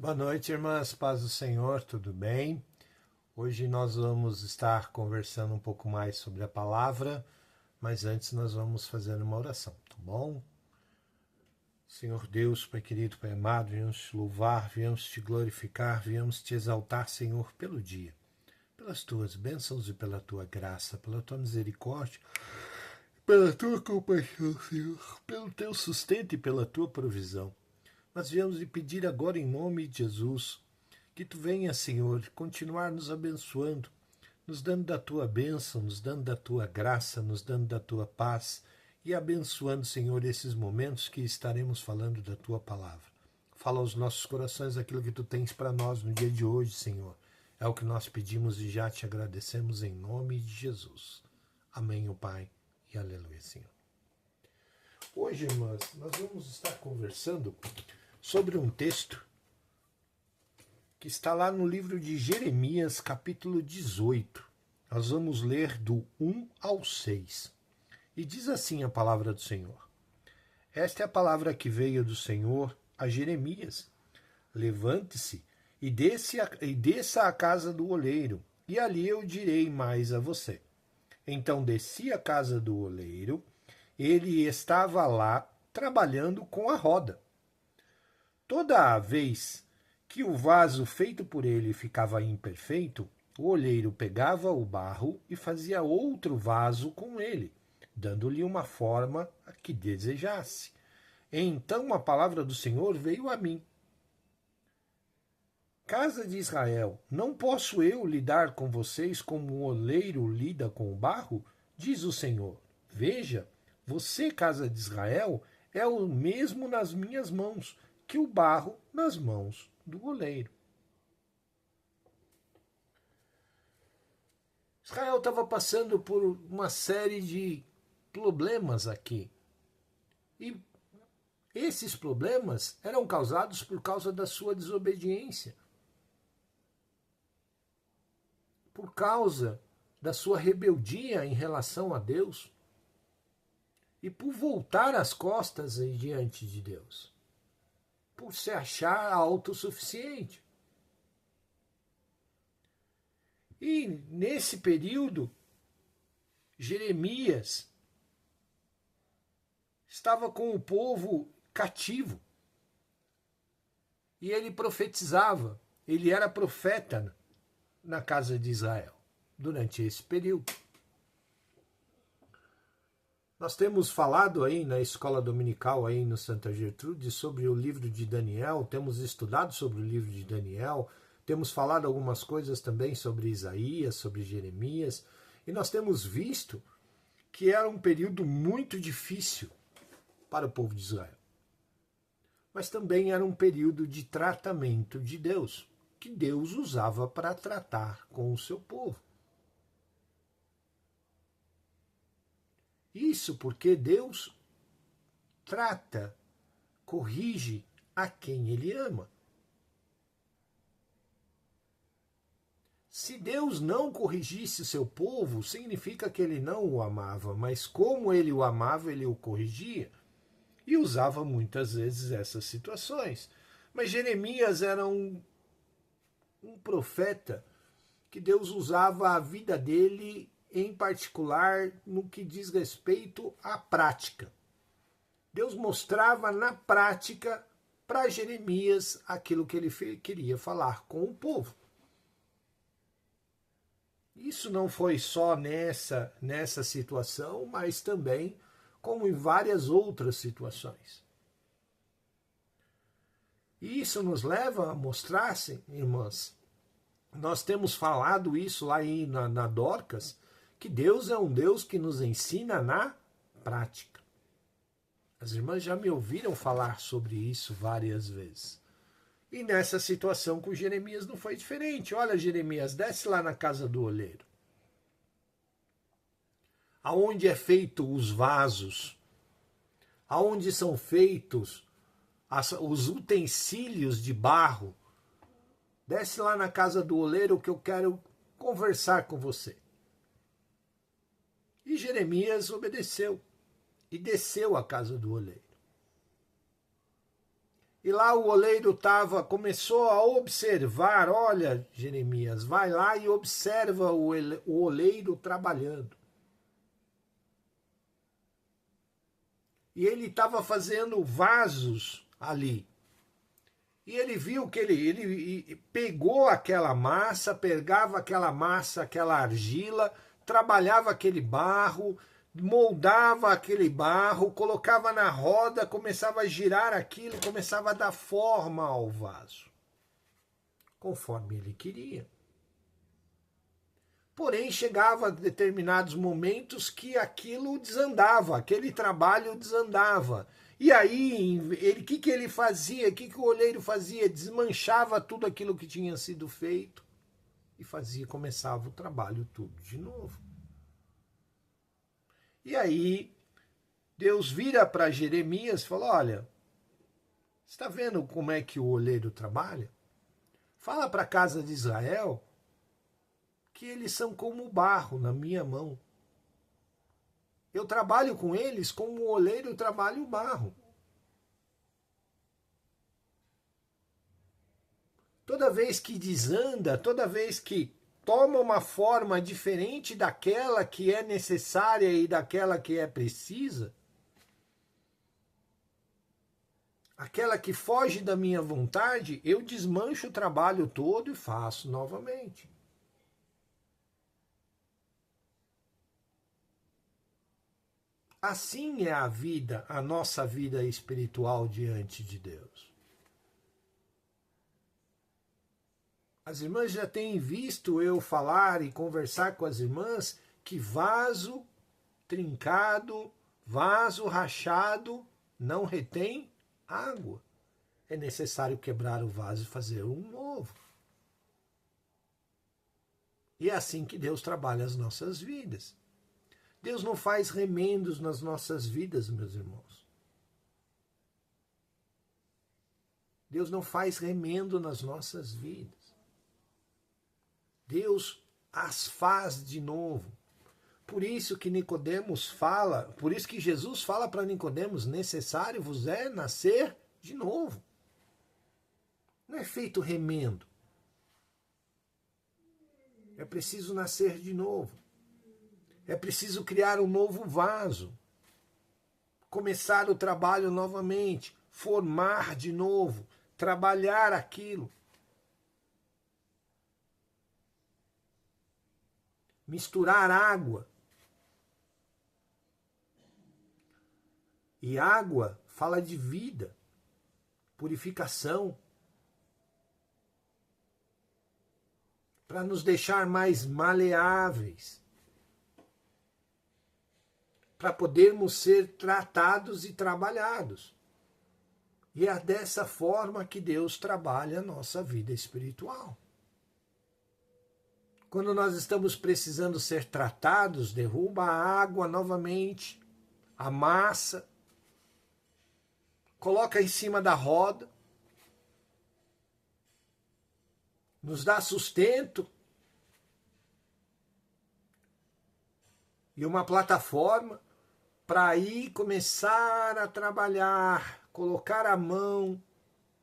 Boa noite, irmãs, paz do Senhor, tudo bem? Hoje nós vamos estar conversando um pouco mais sobre a palavra, mas antes nós vamos fazer uma oração, tá bom? Senhor Deus, Pai querido, Pai amado, viemos te louvar, viemos te glorificar, viemos te exaltar, Senhor, pelo dia, pelas tuas bênçãos e pela tua graça, pela tua misericórdia, pela tua compaixão, Senhor, pelo teu sustento e pela tua provisão. Nós viemos lhe pedir agora em nome de Jesus que tu venha, Senhor, continuar nos abençoando, nos dando da tua bênção, nos dando da tua graça, nos dando da tua paz e abençoando, Senhor, esses momentos que estaremos falando da tua palavra. Fala aos nossos corações aquilo que tu tens para nós no dia de hoje, Senhor. É o que nós pedimos e já te agradecemos em nome de Jesus. Amém, ó Pai, e aleluia, Senhor. Hoje, irmãs, nós vamos estar conversando sobre um texto que está lá no livro de Jeremias, capítulo 18. Nós vamos ler do 1 ao 6. E diz assim a palavra do Senhor. Esta é a palavra que veio do Senhor a Jeremias. Levante-se e desça à casa do oleiro, e ali eu direi mais a você. Então desci à casa do oleiro, ele estava lá trabalhando com a roda. Toda a vez que o vaso feito por ele ficava imperfeito, o olheiro pegava o barro e fazia outro vaso com ele, dando-lhe uma forma que desejasse. Então a palavra do Senhor veio a mim. Casa de Israel, não posso eu lidar com vocês como o oleiro lida com o barro? Diz o Senhor. Veja, você, casa de Israel, é o mesmo nas minhas mãos que o barro nas mãos do oleiro. Israel estava passando por uma série de problemas aqui. E esses problemas eram causados por causa da sua desobediência. Por causa da sua rebeldia em relação a Deus. E por voltar as costas diante de Deus. Por se achar autossuficiente. E nesse período, Jeremias estava com o povo cativo. E ele profetizava, ele era profeta na casa de Israel durante esse período. Nós temos falado aí na escola dominical aí no Santa Gertrude sobre o livro de Daniel, temos estudado sobre o livro de Daniel, temos falado algumas coisas também sobre Isaías, sobre Jeremias, e nós temos visto que era um período muito difícil para o povo de Israel. Mas também era um período de tratamento de Deus, que Deus usava para tratar com o seu povo. Isso porque Deus trata, corrige a quem Ele ama. Se Deus não corrigisse o seu povo, significa que Ele não o amava, mas como Ele o amava, Ele o corrigia. E usava muitas vezes essas situações. Mas Jeremias era um profeta que Deus usava a vida dele em particular no que diz respeito à prática. Deus mostrava na prática para Jeremias aquilo que ele queria falar com o povo. Isso não foi só nessa situação, mas também como em várias outras situações. E isso nos leva a mostrar, irmãs, nós temos falado isso lá na Dorcas, que Deus é um Deus que nos ensina na prática. As irmãs já me ouviram falar sobre isso várias vezes. E nessa situação com Jeremias não foi diferente. Olha, Jeremias, desce lá na casa do oleiro. Aonde é feito os vasos, aonde são feitos os utensílios de barro. Desce lá na casa do oleiro que eu quero conversar com você. E Jeremias obedeceu e desceu à casa do oleiro. E lá o oleiro começou a observar, olha, Jeremias, vai lá e observa o oleiro trabalhando. E ele estava fazendo vasos ali. E ele viu que ele pegou aquela massa, pegava aquela massa, aquela argila, trabalhava aquele barro, moldava aquele barro, colocava na roda, começava a girar aquilo, começava a dar forma ao vaso, conforme ele queria. Porém, chegava a determinados momentos que aquilo desandava, aquele trabalho desandava. E aí, o que ele fazia? O que o oleiro fazia? Desmanchava tudo aquilo que tinha sido feito e começava o trabalho tudo de novo. E aí, Deus vira para Jeremias e fala, olha, está vendo como é que o oleiro trabalha? Fala para a casa de Israel que eles são como o barro na minha mão. Eu trabalho com eles como o oleiro trabalha o barro. Toda vez que desanda, toda vez que toma uma forma diferente daquela que é necessária e daquela que é precisa, aquela que foge da minha vontade, eu desmancho o trabalho todo e faço novamente. Assim é a vida, a nossa vida espiritual diante de Deus. As irmãs já têm visto eu falar e conversar com as irmãs que vaso trincado, vaso rachado não retém água. É necessário quebrar o vaso e fazer um novo. E é assim que Deus trabalha as nossas vidas. Deus não faz remendos nas nossas vidas, meus irmãos. Deus não faz remendo nas nossas vidas. Deus as faz de novo. Por isso que Nicodemos fala, por isso que Jesus fala para Nicodemos, necessário vos é nascer de novo. Não é feito remendo. É preciso nascer de novo. É preciso criar um novo vaso. Começar o trabalho novamente. Formar de novo. Trabalhar aquilo. Misturar água. E água fala de vida, purificação, para nos deixar mais maleáveis, para podermos ser tratados e trabalhados. E é dessa forma que Deus trabalha a nossa vida espiritual. Quando nós estamos precisando ser tratados, derruba a água novamente, amassa, coloca em cima da roda, nos dá sustento e uma plataforma para aí começar a trabalhar, colocar a mão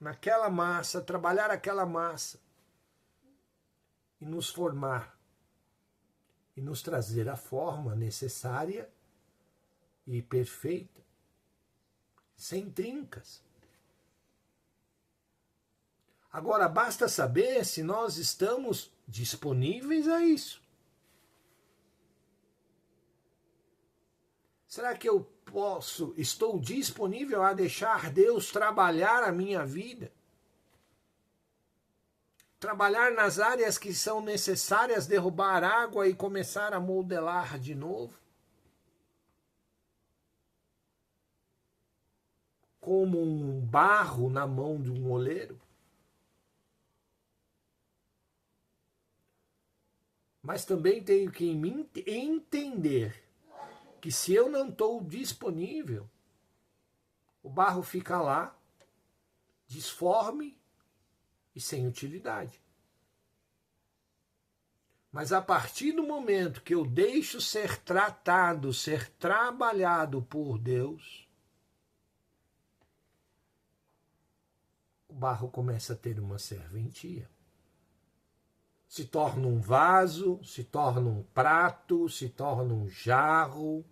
naquela massa, trabalhar aquela massa e nos formar e nos trazer a forma necessária e perfeita, sem trincas. Agora, basta saber se nós estamos disponíveis a isso. Será que eu estou disponível a deixar Deus trabalhar a minha vida? Trabalhar nas áreas que são necessárias, derrubar água e começar a modelar de novo? Como um barro na mão de um oleiro? Mas também tenho que entender que se eu não estou disponível, o barro fica lá, disforme e sem utilidade. Mas a partir do momento que eu deixo ser tratado, ser trabalhado por Deus, barro começa a ter uma serventia. Se torna um vaso, se torna um prato, se torna um jarro.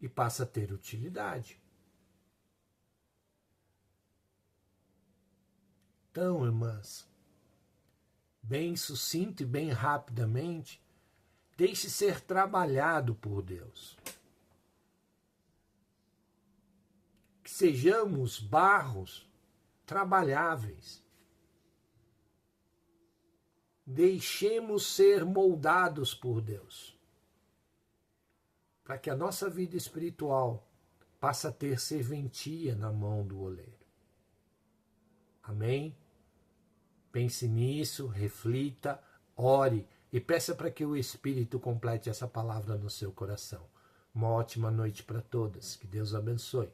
E passa a ter utilidade. Então, irmãs, bem sucinto e bem rapidamente, deixe ser trabalhado por Deus. Que sejamos barros trabalháveis. Deixemos ser moldados por Deus, para que a nossa vida espiritual passe a ter serventia na mão do oleiro. Amém? Pense nisso, reflita, ore e peça para que o Espírito complete essa palavra no seu coração. Uma ótima noite para todas. Que Deus abençoe.